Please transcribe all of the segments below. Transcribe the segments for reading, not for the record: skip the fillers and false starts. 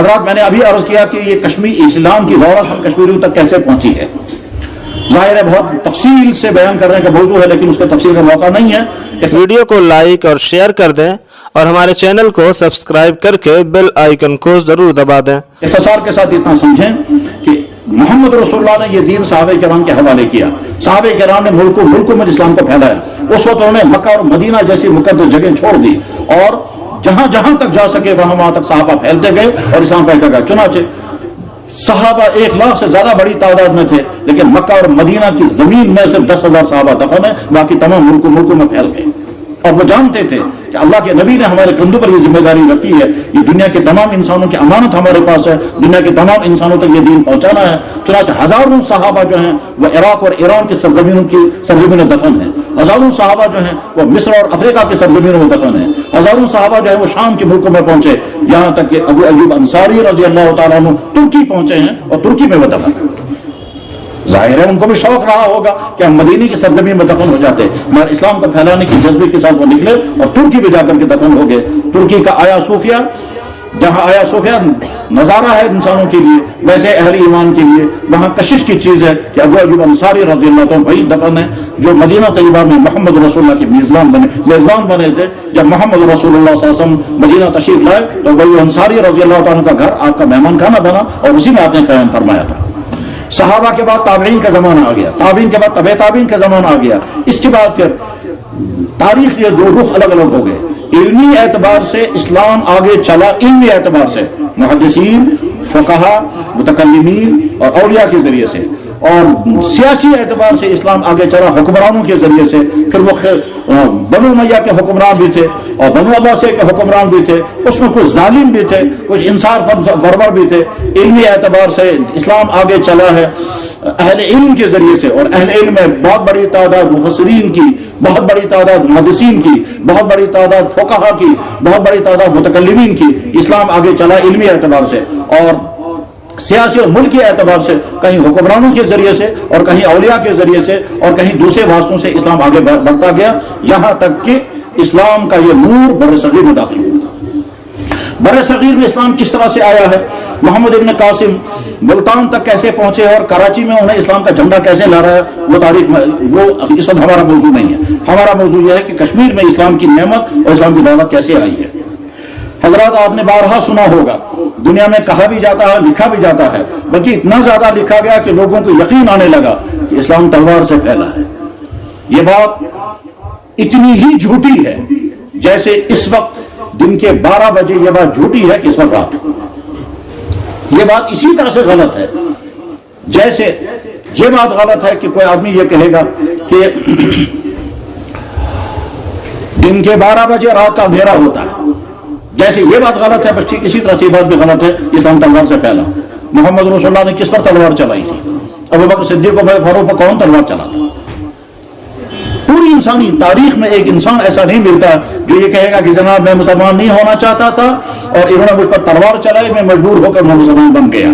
حضرات میں نے ابھی عرض کیا کہ یہ کشمیر اسلام کی دولت ہم کشمیریوں تک کیسے پہنچی ہے. ظاہر ہے بہت تفصیل سے بیان کرنے کا موضوع ہے لیکن اس کے تفصیل کا موقع نہیں ہے. ویڈیو کو لائک اور شیئر کر دیں اور ہمارے چینل کو سبسکرائب کر کے بیل آئیکن کو ضرور دبا دیں. اختصار کے ساتھ اتنا سمجھیں کہ محمد رسول اللہ نے یہ دین صحابہ کرام کے حوالے کیا. صحابہ کرام نے ملکوں میں اسلام کو پھیلایا. اس وقت انہوں نے مکہ اور مدینہ جیسی مقدس جگہ چھوڑ دی اور جہاں جہاں تک جا سکے وہاں تک صحابہ پھیلتے گئے اور اسلام پھیلتا گیا. چنانچہ صحابہ 1 لاکھ سے زیادہ بڑی تعداد میں تھے لیکن مکہ اور مدینہ کی زمین میں صرف 10,000 صحابہ دفن ہیں. باقی تمام ملکوں میں پھیل گئے. اور وہ جانتے تھے کہ اللہ کے نبی نے ہمارے کندھوں پر یہ ذمہ داری رکھی ہے. یہ دنیا کے تمام انسانوں کی امانت ہمارے پاس ہے. دنیا کے تمام انسانوں تک یہ دین پہنچانا ہے. چنانچہ ہزاروں صحابہ جو ہیں وہ عراق اور ایران کی سرزمینوں دفن ہیں. ہزاروں صحابہ جو ہیں وہ مصر اور افریقہ کی سرزمینوں میں دفن ہیں. ہزاروں صحابہ جو ہیں وہ شام کے ملکوں میں پہنچے. یہاں تک کہ ابو ایوب انصاری رضی اللہ تعالیٰ عنہ ترکی پہنچے ہیں اور ترکی میں وہ دفن ہیں. ظاہر ہے ان کو بھی شوق رہا ہوگا کہ ہم مدینی کی سرزمین میں دفن ہو جاتے مگر اسلام کو پھیلانے کی جذبے کے ساتھ وہ نکلے اور ترکی میں جا کر کے دفن ہو گئے. ترکی کا آیا صوفیہ، جہاں آیا صوفیہ نظارہ ہے انسانوں کے لیے ویسے اہل ایمان کے لیے وہاں کشش کی چیز ہے کہ ابو ایوب انصاری رضی اللہ عنہ وہی دفن ہے جو مدینہ طیبہ میں محمد رسول اللہ کے میزبان بنے تھے. جب محمد رسول اللہ صلی اللہ علیہ وسلم مدینہ تشریف لائے تو ابو ایوب انصاری رضی اللہ عنہ کا گھر آپ کا مہمان خانہ بنا اور اسی میں آپ نے قیام فرمایا تھا. صحابہ کے بعد تابعین کا زمانہ آ گیا. تابعین کے بعد طبع تابعین کا زمانہ آ گیا. اس کے بعد پھر تاریخ یہ 2 رخ الگ الگ ہو گئے. علمی اعتبار سے اسلام آگے چلا. علمی اعتبار سے محدثین، فقہا، متکلمین اور اولیاء کے ذریعے سے. اور سیاسی اعتبار سے اسلام آگے چلا حکمرانوں کے ذریعے سے. پھر وہ بنو امیہ کے حکمران بھی تھے اور بنو عباسیہ کے حکمران بھی تھے. اس میں کچھ ظالم بھی تھے کچھ انصاف پرور بھی تھے. علمی اعتبار سے اسلام آگے چلا ہے اہل علم کے ذریعے سے. اور اہل علم میں بہت بڑی تعداد مفسرین کی، بہت بڑی تعداد محدثین کی، بہت بڑی تعداد فقہا کی، بہت بڑی تعداد متکلمین کی. اسلام آگے چلا علمی اعتبار سے. اور سیاسی اور ملکی اعتبار سے کہیں حکمرانوں کے ذریعے سے اور کہیں اولیاء کے ذریعے سے اور کہیں دوسرے واسطوں سے اسلام آگے بڑھتا گیا یہاں تک کہ اسلام کا یہ نور بر صغیر میں داخل ہوا. بر صغیر میں اسلام کس طرح سے آیا ہے، محمد ابن قاسم ملتان تک کیسے پہنچے اور کراچی میں انہیں اسلام کا جھنڈا کیسے لا رہا ہے، وہ تاریخ میں وہ اس وقت ہمارا موضوع نہیں ہے. ہمارا موضوع یہ ہے کہ کشمیر میں اسلام کی نعمت اور اسلام کی دولت کیسے آئی ہے. حضرات آپ نے بارہا سنا ہوگا، دنیا میں کہا بھی جاتا ہے لکھا بھی جاتا ہے، بلکہ اتنا زیادہ لکھا گیا کہ لوگوں کو یقین آنے لگا کہ اسلام تلوار سے پھیلا ہے. یہ بات اتنی ہی جھوٹی ہے جیسے اس وقت دن کے 12 بجے یہ بات جھوٹی ہے کہ اس وقت رات. یہ بات اسی طرح سے غلط ہے جیسے یہ بات غلط ہے کہ کوئی آدمی یہ کہے گا کہ دن کے 12 بجے رات کا اندھیرا ہوتا ہے. جیسے یہ بات غلط ہے بس ٹھیک اسی طرح سے یہ بات بھی غلط ہے اسلام تلوار سے پھیلا. محمد رسول اللہ نے کس پر تلوار چلائی تھی؟ ابو بکر صدیق و فاروق پر کون تلوار چلاتا؟ پوری انسانی تاریخ میں ایک انسان ایسا نہیں ملتا جو یہ کہے گا کہ جناب میں مسلمان نہیں ہونا چاہتا تھا اور انہوں نے مجھ پر تلوار چلائی میں مجبور ہو کر میں مسلمان بن گیا.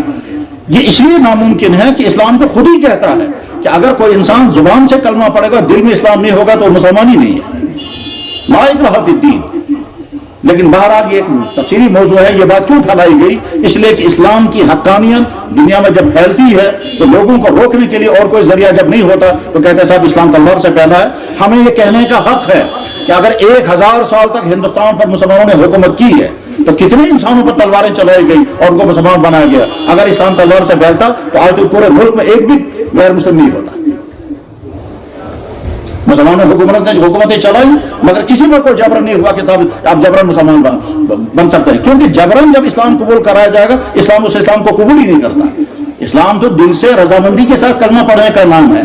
یہ اس لیے ناممکن ہے کہ اسلام تو خود ہی کہتا ہے کہ اگر کوئی انسان زبان سے کلمہ پڑھے گا دل میں اسلام نہیں ہوگا تو وہ مسلمان ہی نہیں ہے. لا اکراہ فی الدین. لیکن بہرحال یہ ایک تفصیلی موضوع ہے. یہ بات کیوں پھیلائی گئی؟ اس لیے کہ اسلام کی حقانیت دنیا میں جب پھیلتی ہے تو لوگوں کو روکنے کے لیے اور کوئی ذریعہ جب نہیں ہوتا تو کہتے ہیں صاحب اسلام تلوار سے پھیلا ہے. ہمیں یہ کہنے کا حق ہے کہ اگر 1000 سال تک ہندوستان پر مسلمانوں نے حکومت کی ہے تو کتنے انسانوں پر تلواریں چلائی گئی اور ان کو مسلمان بنایا گیا. اگر اسلام تلوار سے پھیلتا تو آج تو پورے ملک میں ایک بھی غیر مسلم نہیں ہوتا. مسلمانوں نے حکومتیں چلائی مگر کسی پر کوئی جبرن نہیں ہوا کہ آپ جبرن مسلمان بن سکتے ہیں. کیونکہ جبرن جب اسلام قبول کرایا جائے گا اسلام اس اسلام کو قبول ہی نہیں کرتا. اسلام تو دل سے رضامندی کے ساتھ کلمہ پڑھنے کا نام ہے.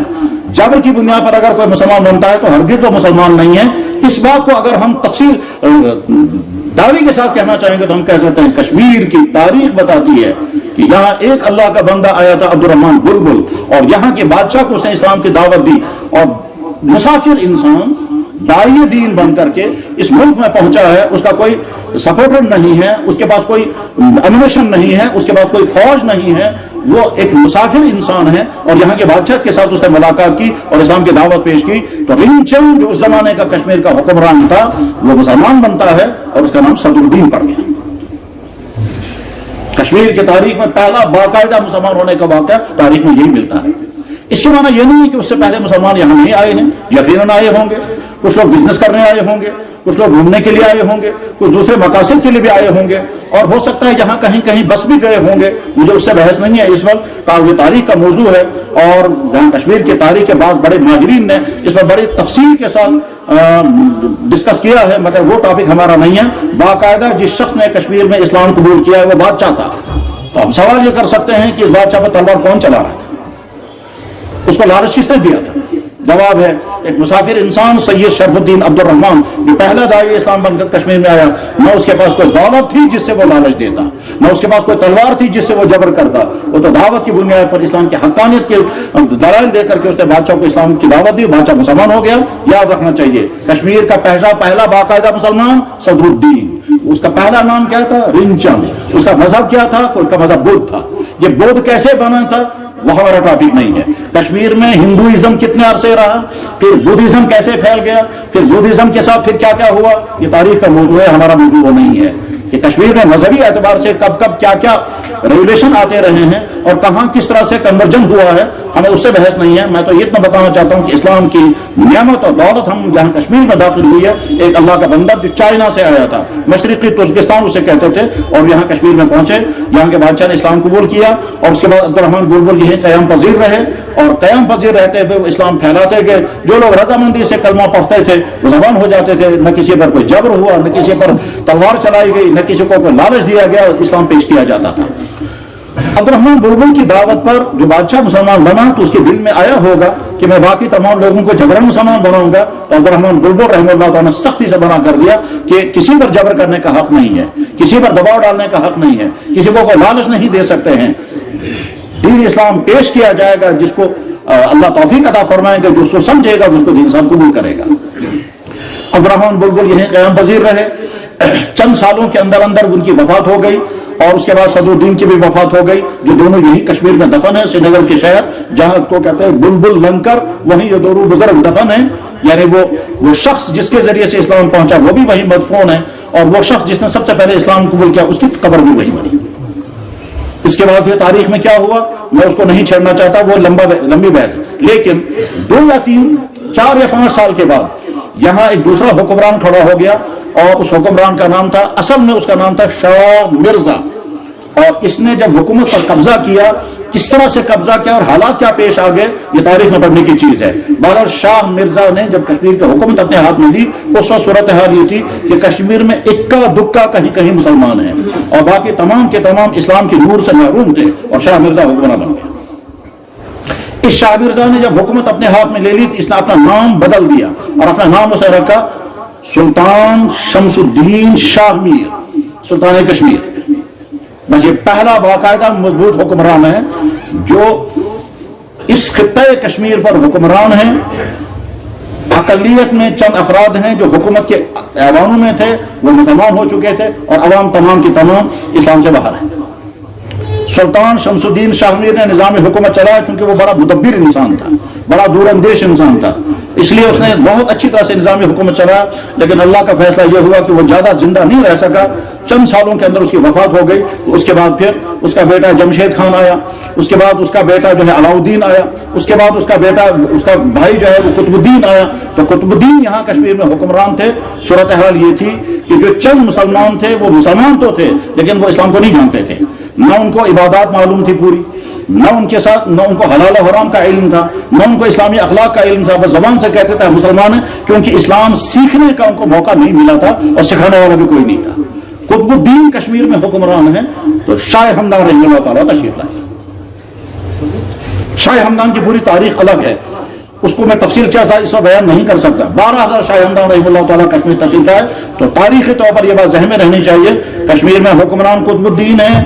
جبر کی بنیاد پر اگر کوئی مسلمان بنتا ہے تو ہرگز وہ مسلمان نہیں ہے. اس بات کو اگر ہم تفصیل دعوی کے ساتھ کہنا چاہیں گے تو ہم کہہ سکتے ہیں کشمیر کی تاریخ بتاتی ہے کہ یہاں ایک اللہ کا بندہ آیا تھا عبد الرحمن بلبل اور یہاں کے بادشاہ کو اس نے اسلام کی دعوت دی اور مسافر انسان داعی دین بن کر کے اس ملک میں پہنچا ہے. اس کا کوئی سپورٹر نہیں ہے، اس کے پاس کوئی امونیشن نہیں ہے، اس کے پاس کوئی فوج نہیں ہے. وہ ایک مسافر انسان ہے اور یہاں کے بادشاہ کے ساتھ اس نے ملاقات کی اور اسلام کی دعوت پیش کی تو رنگ چند جو اس زمانے کا کشمیر کا حکمران تھا وہ مسلمان بنتا ہے اور اس کا نام صدر الدین پڑ گیا. کشمیر کی تاریخ میں پہلا باقاعدہ مسلمان ہونے کا واقعہ تاریخ میں یہی ملتا ہے. اس کے معنی یہ نہیں ہے کہ اس سے پہلے مسلمان یہاں نہیں آئے ہیں، یقیناً آئے ہوں گے. کچھ لوگ بزنس کرنے آئے ہوں گے، کچھ لوگ گھومنے کے لیے آئے ہوں گے، کچھ دوسرے مقاصد کے لیے بھی آئے ہوں گے، اور ہو سکتا ہے جہاں کہیں کہیں بس بھی گئے ہوں گے. مجھے اس سے بحث نہیں ہے، اس وقت یہ تاریخ کا موضوع ہے، اور جہاں کشمیر کی تاریخ کے بعد بڑے ماہرین نے اس میں بڑی تفصیل کے ساتھ ڈسکس کیا ہے، مگر وہ ٹاپک ہمارا نہیں ہے. باقاعدہ جس شخص نے کشمیر میں اسلام قبول کیا ہے وہ بادشاہ تھا. تو ہم سوال یہ کر سکتے ہیں کہ اس بادشاہ پر تلوار کون چلا رہا تھا، اس کو لالچ کس نے دیا تھا؟ جواب ہے ایک مسافر انسان سید شرف الدین عبد الرحمان جو پہلا داعی اسلام بن کر کشمیر میں آیا. نہ اس کے پاس کوئی دولت تھی جس سے وہ لالچ دیتا، نہ اس کے پاس کوئی تلوار تھی جس سے وہ جبر کرتا. وہ تو دعوت کی بنیاد پر اسلام کی حقانیت کے دلائل دے کر کے اس نے بادشاہ کو اسلام کی دعوت دی. بادشاہ مسلمان ہو گیا. یاد رکھنا چاہیے کشمیر کا پہلا باقاعدہ مسلمان صدر الدین. اس کا پہلا نام کیا تھا؟ رنچند. اس کا مذہب کیا تھا؟ اس کا مذہب بدھ تھا. یہ بدھ کیسے بنا تھا وہ ہمارا ٹاپک نہیں ہے. کشمیر میں ہندوازم کتنے عرصے رہا، پھر بدھزم کیسے پھیل گیا، پھر بدھزم کے ساتھ پھر کیا کیا ہوا، یہ تاریخ کا موضوع ہے، ہمارا موضوع وہ نہیں ہے کہ کشمیر میں مذہبی اعتبار سے کب کب کیا کیا ریگولیشن آتے رہے ہیں اور کہاں کس طرح سے کنورجن ہوا ہے، ہمیں اس سے بحث نہیں ہے. میں تو یہ اتنا بتانا چاہتا ہوں کہ اسلام کی نعمت اور دولت ہم جہاں کشمیر میں داخل ہوئی ہے، ایک اللہ کا بندہ جو چائنا سے آیا تھا، مشرقی ترکستان اسے کہتے تھے، اور یہاں کشمیر میں پہنچے. یہاں کے بادشاہ نے اسلام قبول کیا، اور اس کے بعد عبد الرحمان بلبل یہی قیام پذیر رہے، اور قیام پذیر رہتے ہوئے وہ اسلام پھیلاتے گئے. جو لوگ رضامندی سے کلمہ پڑھتے تھے وہ زبان ہو جاتے تھے. نہ کسی پر کوئی جبر ہوا، نہ کسی پر تلوار چلائی گئی، نہ کسی کو کوئی لالچ دیا گیا، اسلام پیش کیا جاتا تھا. عبد الرحمان بلبل کی دعوت پر جو بادشاہ مسلمان بنا تو اس کے دل میں آیا ہوگا کہ میں باقی تمام لوگوں کو جبرن مسلمان بناؤں گا. تو عبد الرحمان بلبل رحمہ اللہ تعالیٰ نے سختی سے بنا کر دیا کہ کسی پر جبر کرنے کا حق نہیں ہے، کسی پر دباؤ ڈالنے کا حق نہیں ہے، کسی کو کوئی لالچ نہیں دے سکتے ہیں. دین اسلام پیش کیا جائے گا جس کو اللہ توفیق عطا فرمائیں گے، جو اس کو سمجھے گا، جس کو دین اسلام قبول کرے گا. عبد الرحمان بلبل یہیں قیام پذیر رہے. چند سالوں کے اندر اندر ان کی وفات ہو گئی، اور اس کے بعد صدر الدین کی بھی وفات ہو گئی، جو دونوں یہی کشمیر میں دفن ہیں. سری نگر کے شہر جہاں اس کو کہتے ہیں بلبل لنکر، وہیں یہ دونوں بزرگ دفن ہیں. یعنی وہ شخص جس کے ذریعے سے اسلام پہنچا وہ بھی وہی مدفون ہے، اور وہ شخص جس نے سب سے پہلے اسلام قبول کیا اس کی قبر بھی وہی بنی. اس کے بعد پھر تاریخ میں کیا ہوا میں اس کو نہیں چھیڑنا چاہتا، وہ لمبی بحث. لیکن 2 یا 3 4 یا 5 سال کے بعد یہاں ایک دوسرا حکمران کھڑا ہو گیا، اور اس حکمران کا نام تھا، اصل میں اس کا نام تھا شاہ مرزا. اور اس نے جب حکومت پر قبضہ کیا، کس طرح سے قبضہ کیا اور حالات کیا پیش آ گئے، یہ تاریخ میں پڑھنے کی چیز ہے. بہرحال شاہ مرزا نے جب کشمیر کی حکومت اپنے ہاتھ میں لی، اس وقت صورتحال یہ تھی کہ کشمیر میں اکا دکا کہیں کہیں مسلمان ہیں، اور باقی تمام کے تمام اسلام کی نور سے محروم تھے، اور شاہ مرزا حکمراں بن گیا. اس شاہ مرزا نے جب حکومت اپنے ہاتھ میں لے لی تو اس نے اپنا نام بدل دیا، اور اپنا نام اسے رکھا سلطان شمس الدین شاہ میر، سلطان کشمیر. بس یہ پہلا باقاعدہ مضبوط حکمران ہے جو اس خطہ کشمیر پر حکمران ہیں. اقلیت میں چند افراد ہیں جو حکومت کے ایوانوں میں تھے، وہ مسلمان ہو چکے تھے، اور عوام تمام کی تمام اسلام سے باہر ہیں. سلطان شمس الدین شاہ میر نے نظام حکومت چلایا، چونکہ وہ بڑا مدبر انسان تھا، بڑا دور اندیش انسان تھا، اس لیے اس نے بہت اچھی طرح سے نظام حکومت چلایا. لیکن اللہ کا فیصلہ یہ ہوا کہ وہ زیادہ زندہ نہیں رہ سکا، چند سالوں کے اندر اس کی وفات ہو گئی. اس کے بعد پھر اس کا بیٹا جمشید خان آیا، اس کے بعد اس کا بیٹا جو ہے علاؤدین آیا، اس کے بعد اس کا بیٹا، اس کا بھائی جو ہے وہ قطب الدین آیا. تو قطب الدین یہاں کشمیر میں حکمران تھے. صورتحال یہ تھی کہ جو چند مسلمان تھے وہ مسلمان تو تھے لیکن وہ اسلام کو نہیں جانتے تھے، نہ ان کو عبادات معلوم تھی پوری، نہ ان کے ساتھ نہ ان کو حلال و حرام کا علم تھا، نہ ان کو اسلامی اخلاق کا علم تھا. بس زبان سے کہتے تھے مسلمان ہیں، کیونکہ اسلام سیکھنے کا ان کو موقع نہیں ملا تھا، اور سکھانے والا بھی کوئی نہیں تھا. قطب الدین کشمیر میں حکمران ہیں. تو شاہ ہمدان رحمہ اللہ تعالیٰ تشریف لائے. شاہ ہمدان کی پوری تاریخ الگ ہے، اس کو میں تفصیل کیا تھا اس وقت بیان نہیں کر سکتا. 12,000 شاہ ہمدان رحمہ اللہ تعالیٰ کشمیر تشریف لائے. تو تاریخی طور پر یہ بات ذہن میں رہنی چاہیے، کشمیر میں حکمران قطب الدین ہیں.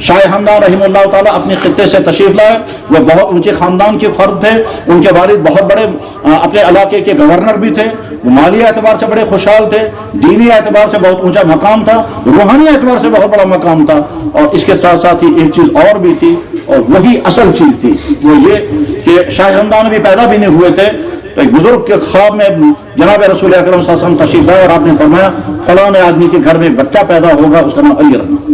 شاہ ہمدان رحمہ اللہ تعالیٰ اپنے خطے سے تشریف لائے. وہ بہت اونچے خاندان کے فرد تھے، ان کے والد بہت بڑے اپنے علاقے کے گورنر بھی تھے. وہ مالی اعتبار سے بڑے خوشحال تھے، دینی اعتبار سے بہت اونچا مقام تھا، روحانی اعتبار سے بہت بڑا مقام تھا. اور اس کے ساتھ ساتھ ہی ایک چیز اور بھی تھی، اور وہی اصل چیز تھی، وہ یہ کہ شاہ ہمدان بھی پیدا بھی نہیں ہوئے تھے. تو ایک بزرگ کے خواب میں جناب رسول اکرم صلی اللہ علیہ وسلم تشریف لائے، اور آپ نے فرمایا فلاں آدمی کے گھر میں بچہ پیدا ہوگا، اس کا نام علی رکھنا.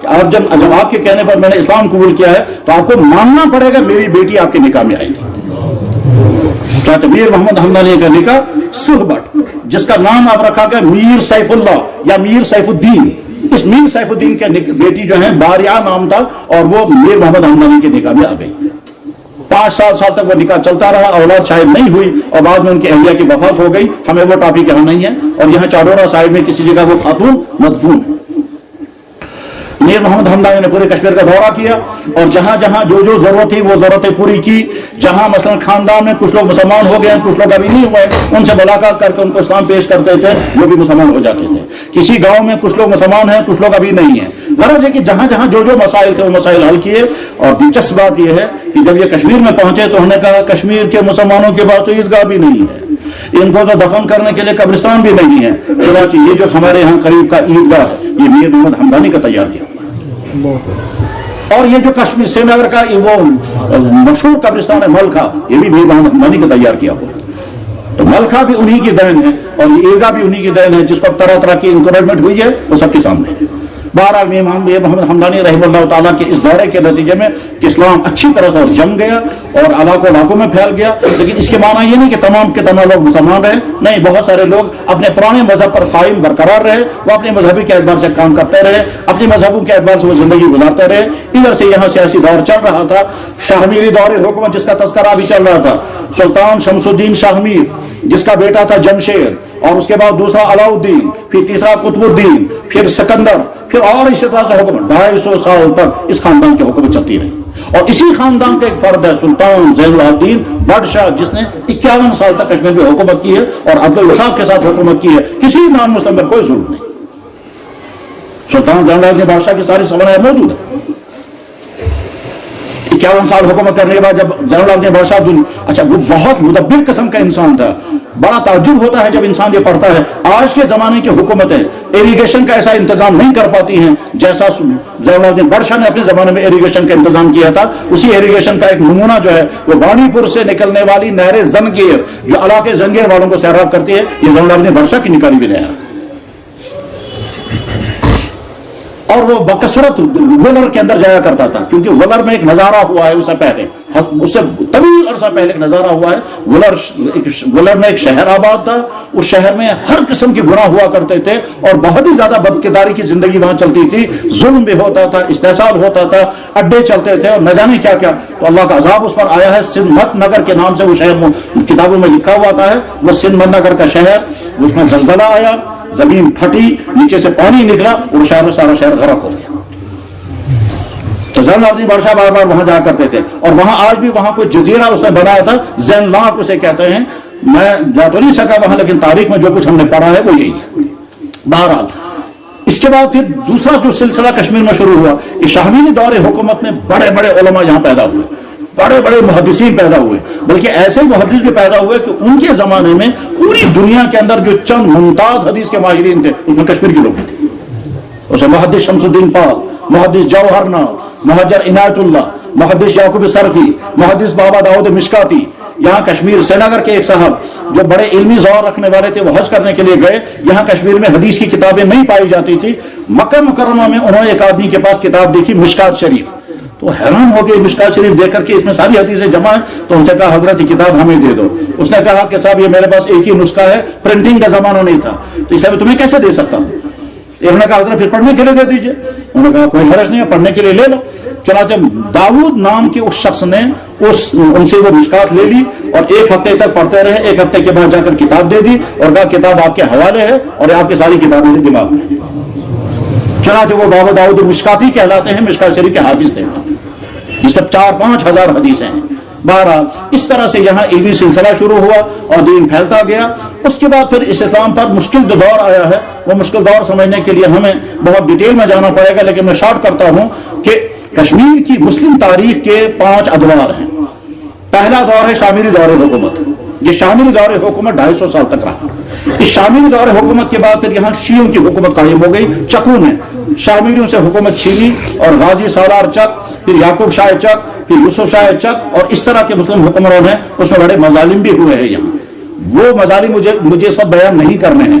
کہ آپ جب آپ کے کہنے پر میں نے اسلام قبول کیا ہے تو آپ کو ماننا پڑے گا میری بیٹی آپ کے نکاح میں آئے گی. کیا میر محمد حمدانی کا نکاح سرخ بٹ، جس کا نام اب رکھا گیا میر سیف اللہ یا میر سیف الدین. اس میر سیف الدین کے بیٹی جو ہے باریا نام تھا اور وہ میر محمد حمدانی کے نکاح میں آ گئی. 5 سال تک وہ نکاح چلتا رہا، اولاد شاید نہیں ہوئی اور بعد میں ان کی اہلیہ کی وفات ہو گئی. ہمیں وہ ٹاپک یہاں نہیں ہے. اور یہاں چاڈورا سائڈ میں کسی جگہ وہ خاتون مدفون ہے. میر محمد حمدانی نے پورے کشمیر کا دورہ کیا اور جہاں جہاں جو جو ضرورت تھی وہ ضرورتیں پوری کی. جہاں مثلا خاندان میں کچھ لوگ مسلمان ہو گئے، کچھ لوگ ابھی نہیں ہوئے، ان سے ملاقات کر کے ان کو اسلام پیش کرتے تھے، وہ بھی مسلمان ہو جاتے تھے. کسی گاؤں میں کچھ لوگ مسلمان ہیں، کچھ لوگ ابھی نہیں ہیں. غرض ہے کہ جہاں جہاں جو جو مسائل تھے وہ مسائل حل کیے. اور دلچسپ بات یہ ہے کہ جب یہ کشمیر میں پہنچے تو انہوں نے کہا کشمیر کے مسلمانوں کے پاس تو عیدگاہ بھی نہیں ہے، ان کو تو دفن کرنے کے لیے قبرستان بھی نہیں ہے. چنانچہ یہ جو ہمارے یہاں قریب کا عیدگاہ ہے یہ میر محمد حمدانی کا تیار کیا. اور یہ جو کشمیر سری نگر کا وہ مشہور قبرستان ہے ملکہ، یہ بھی میر محمد حمدانی کا تیار کیا ہوا. تو ملکہ بھی انہی کی دین ہے اور یہ عیدگاہ بھی انہی کی دین ہے، جس کو طرح طرح کی انکریجمنٹ ہوئی ہے وہ سب کے سامنے ہے. بہرحال میر محمد حمدانی رحمہ اللہ تعالیٰ کے اس دورے کے نتیجے میں کہ اسلام اچھی طرح سے جم گیا اور علاقوں میں پھیل گیا. لیکن اس کے معنی یہ نہیں کہ تمام کے تمام لوگ مسلمان رہے، نہیں، بہت سارے لوگ اپنے پرانے مذہب پر قائم برقرار رہے. وہ اپنے مذہبی کے اعتبار سے کام کرتے رہے، اپنے مذہبوں کے اعتبار سے وہ زندگی گزارتے رہے. ادھر سے یہاں سیاسی دور چل رہا تھا، شاہ میری دور حکومت جس کا تذکرہ بھی چل رہا تھا. سلطان شمس الدین شاہ میر جس کا بیٹا تھا جمشید، اور اس کے بعد دوسرا علاؤالدین، پھر تیسرا قطب الدین، پھر سکندر، پھر اور اسی طرح سے حکومت 250 سال تک اس خاندان کی حکومت چلتی رہی. اور اسی خاندان کا ایک فرد ہے سلطان زین العابدین بادشاہ، جس نے 51 سال تک کشمیر میں حکومت کی ہے اور عدل و انصاف کے ساتھ حکومت کی ہے. کسی نان مسلم پر کوئی ظلم نہیں. سلطان زین العابدین بادشاہ کی ساری سوانح موجود ہے. 51 سال حکومت کرنے کے بعد جب زین العابدین بادشاہ اچھا وہ بہت مدبر قسم کا انسان تھا. بڑا تعجب ہوتا ہے جب انسان یہ پڑھتا ہے آج کے زمانے کی حکومتیں ایریگیشن کا ایسا انتظام نہیں کر پاتی ہیں جیسا زین العابدین بادشاہ نے اپنے زمانے میں ایریگیشن کا انتظام کیا تھا. اسی ایریگیشن کا ایک نمونہ جو ہے وہ بانی پور سے نکلنے والی نہر زنگیر جو علاقے زنگیر والوں کو سیراب کرتی ہے، یہ زین العابدین بادشاہ کی نکالی بھی نہر ہے. اور وہ بکثرت ولر کے اندر جایا کرتا تھا کیونکہ ولر میں ایک نظارہ ہوا ہے، اس سے طویل عرصہ پہلے ایک نظارہ ہوا ہے. ولر میں ایک شہر آباد تھا، اس شہر میں ہر قسم کے گناہ ہوا کرتے تھے اور بہت ہی زیادہ بدکرداری کی زندگی وہاں چلتی تھی. ظلم بھی ہوتا تھا، استحصال ہوتا تھا، اڈے چلتے تھے اور نہ جانے کیا کیا. تو اللہ کا عذاب اس پر آیا ہے. سندھ مت نگر کے نام سے وہ شہر کتابوں میں لکھا ہوا آتا ہے. وہ سندھ مت نگر کا شہر، اس میں زلزلہ آیا، زمین پھٹی، نیچے سے پانی نکلا اور شہر میں سارا شہر غرق ہو گیا. تو زین العابدین بادشاہ بار بار وہاں جایا کرتے تھے اور وہاں آج بھی وہاں کوئی جزیرہ اس نے بنایا تھا، زین لاک اسے کہتے ہیں. میں جا تو نہیں سکا وہاں لیکن تاریخ میں جو کچھ ہم نے پڑھا ہے وہ یہی ہے. بہرحال اس کے بعد پھر دوسرا جو سلسلہ کشمیر میں شروع ہوا کہ شاہمیری دور حکومت میں بڑے بڑے علماء یہاں پیدا ہوئے، بڑے بڑے محدثین پیدا ہوئے، بلکہ ایسے محدث بھی پیدا ہوئے کہ ان کے زمانے میں پوری دنیا کے اندر جو چند ممتاز حدیث کے ماہرین تھے اس میں کشمیر کے لوگ تھے. اسے محدث شمس الدین پال، محدث جوہر نال، محجر عنایت اللہ، محدث یعقوب سرفی، محدث بابا داؤد مشکاتی. یہاں کشمیر سری نگر کے ایک صاحب جو بڑے علمی ذوق رکھنے والے تھے وہ حج کرنے کے لیے گئے. یہاں کشمیر میں حدیث کی کتابیں نہیں پائی جاتی تھی. مکہ مکرمہ میں انہوں نے ایک آدمی کے پاس کتاب دیکھی مشکات شریف، تو حیران ہو گئے مشکات شریف دیکھ کر کے اس میں ساری حدیثیں جمع ہیں. تو ان سے کہا حضرت یہ کتاب ہمیں دے دو. اس نے کہا کہ صاحب یہ میرے پاس ایک ہی نسخہ ہے، پرنٹنگ کا زمانہ نہیں تھا، تو اسے تمہیں کیسے دے سکتا ہوں. انہوں نے کہا حضرت پھر پڑھنے کے لیے دے دیجئے. انہوں نے کہا کوئی حرج نہیں ہے، پڑھنے کے لیے لے لو. چنانچہ داؤد نام کے اس شخص نے ان سے وہ مشکات لے لی اور ایک ہفتے تک پڑھتے رہے. ایک ہفتے کے بعد جا کر کتاب دے دی اور کہا کتاب آپ کے حوالے ہے اور آپ کی ساری کتابیں میرے دماغ میں. چنانچہ وہ بابا داؤد مشکاتی کہلاتے ہیں، مشکات شریف کے حافظ تھے، جس میں 4-5 ہزار حدیثیں ہیں. بہرحال اس طرح سے یہاں علمی سلسلہ شروع ہوا اور دین پھیلتا گیا. اس کے بعد پھر اس اسلام پر مشکل جو دور آیا ہے وہ مشکل دور سمجھنے کے لیے ہمیں بہت ڈیٹیل میں جانا پڑے گا، لیکن میں شارٹ کرتا ہوں کہ کشمیر کی مسلم تاریخ کے 5 ادوار ہیں. پہلا دور ہے شامیری دور حکومت. یہ شامیری دور حکومت 250 سال تک رہا. اس شامیری دور حکومت کے بعد پھر یہاں شیعوں کی حکومت قائم ہو گئی. چکوں نے شامیریوں سے حکومت چھینی اور غازی سالار چک، پھر یعقوب شاہ چک، پھر یوسف شاہ چک اور اس طرح کے مسلم حکمران ہیں. اس میں بڑے مظالم بھی ہوئے ہیں. یہاں وہ مظالم مجھے اس وقت بیان نہیں کرنے ہیں